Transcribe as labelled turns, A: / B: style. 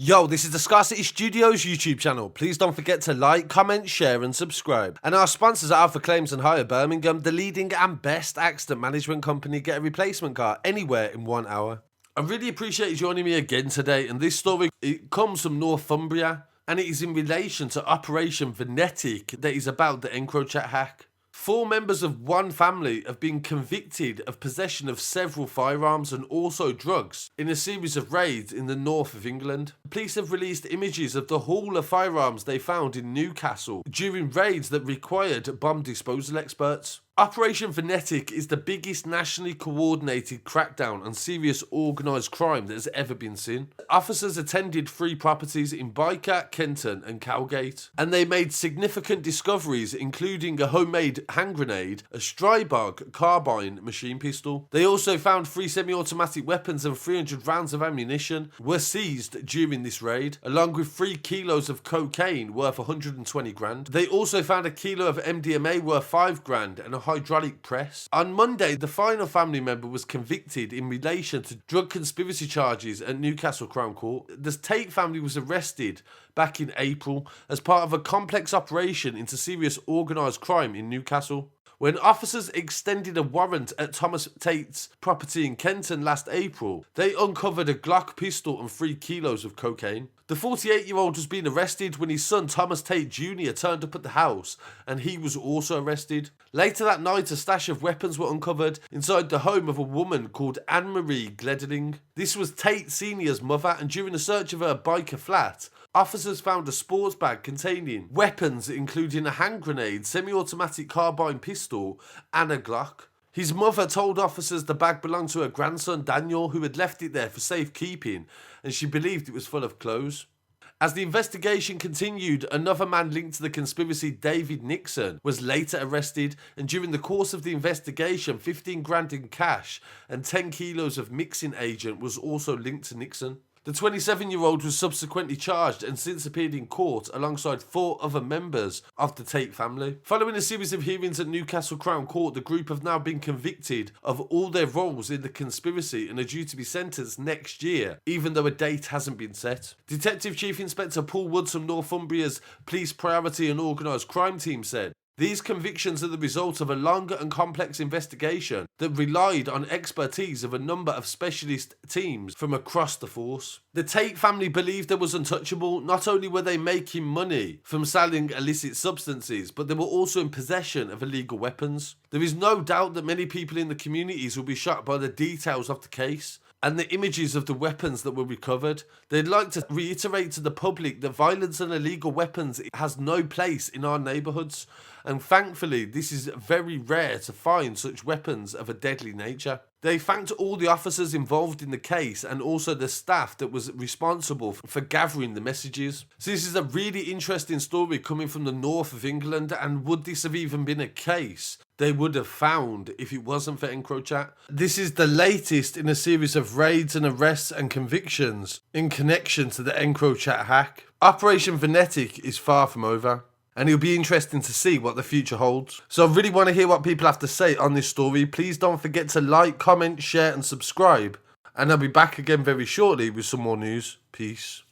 A: Yo, this is the Scarcity Studios YouTube channel. Please don't forget to like, comment, share and subscribe. And our sponsors are Alpha Claims and Hire Birmingham, the leading and best accident management company. Get a replacement car anywhere in 1 hour. I really appreciate you joining me again today, and this story, it comes from Northumbria, and it is in relation to Operation Venetic that is about the Encrochat hack. 4 members of one family have been convicted of possession of several firearms and also drugs in a series of raids in the north of England. Police have released images of the haul of firearms they found in Newcastle during raids that required bomb disposal experts. Operation Venetic is the biggest nationally coordinated crackdown on serious organised crime that has ever been seen. Officers attended 3 properties in Byker, Kenton and Cowgate, and they made significant discoveries including a homemade hand grenade, a Stribog carbine machine pistol. They also found 3 semi-automatic weapons and 300 rounds of ammunition were seized during this raid, along with 3 kilos of cocaine worth 120 grand. They also found a kilo of MDMA worth 5 grand and a hydraulic press. On Monday, the final family member was convicted in relation to drug conspiracy charges at Newcastle Crown Court. The Tait family was arrested back in April as part of a complex operation into serious organised crime in Newcastle. When officers extended a warrant at Thomas Tait's property in Kenton last April, they uncovered a Glock pistol and 3 kilos of cocaine. The 48-year-old was being arrested when his son Thomas Tait Jr. turned up at the house, and he was also arrested. Later that night, a stash of weapons were uncovered inside the home of a woman called Anne-Marie Gledeling. This was Tait Sr.'s mother, and during a search of her Byker flat, officers found a sports bag containing weapons including a hand grenade, semi-automatic carbine pistol and a Glock. His mother told officers the bag belonged to her grandson Daniel, who had left it there for safekeeping, and she believed it was full of clothes. As the investigation continued, another man linked to the conspiracy, David Nixon, was later arrested, and during the course of the investigation, 15 grand in cash and 10 kilos of mixing agent was also linked to Nixon. The 27-year-old was subsequently charged and since appeared in court alongside 4 other members of the Tait family. Following a series of hearings at Newcastle Crown Court, the group have now been convicted of all their roles in the conspiracy and are due to be sentenced next year, even though a date hasn't been set. Detective Chief Inspector Paul Woods from Northumbria's Police Priority and Organised Crime Team said, "These convictions are the result of a longer and complex investigation that relied on expertise of a number of specialist teams from across the force." The Tait family believed they was untouchable. Not only were they making money from selling illicit substances, but they were also in possession of illegal weapons. There is no doubt that many people in the communities will be shocked by the details of the case and the images of the weapons that were recovered. They'd like to reiterate to the public that violence and illegal weapons has no place in our neighbourhoods, and thankfully this is very rare to find such weapons of a deadly nature. They thanked all the officers involved in the case and also the staff that was responsible for gathering the messages. So this is a really interesting story coming from the north of England, and would this have even been a case they would have found if it wasn't for Encrochat? This is the latest in a series of raids and arrests and convictions in connection to the Encrochat hack. Operation Venetic is far from over, and it'll be interesting to see what the future holds. So I really want to hear what people have to say on this story. Please don't forget to like, comment, share and subscribe. And I'll be back again very shortly with some more news. Peace.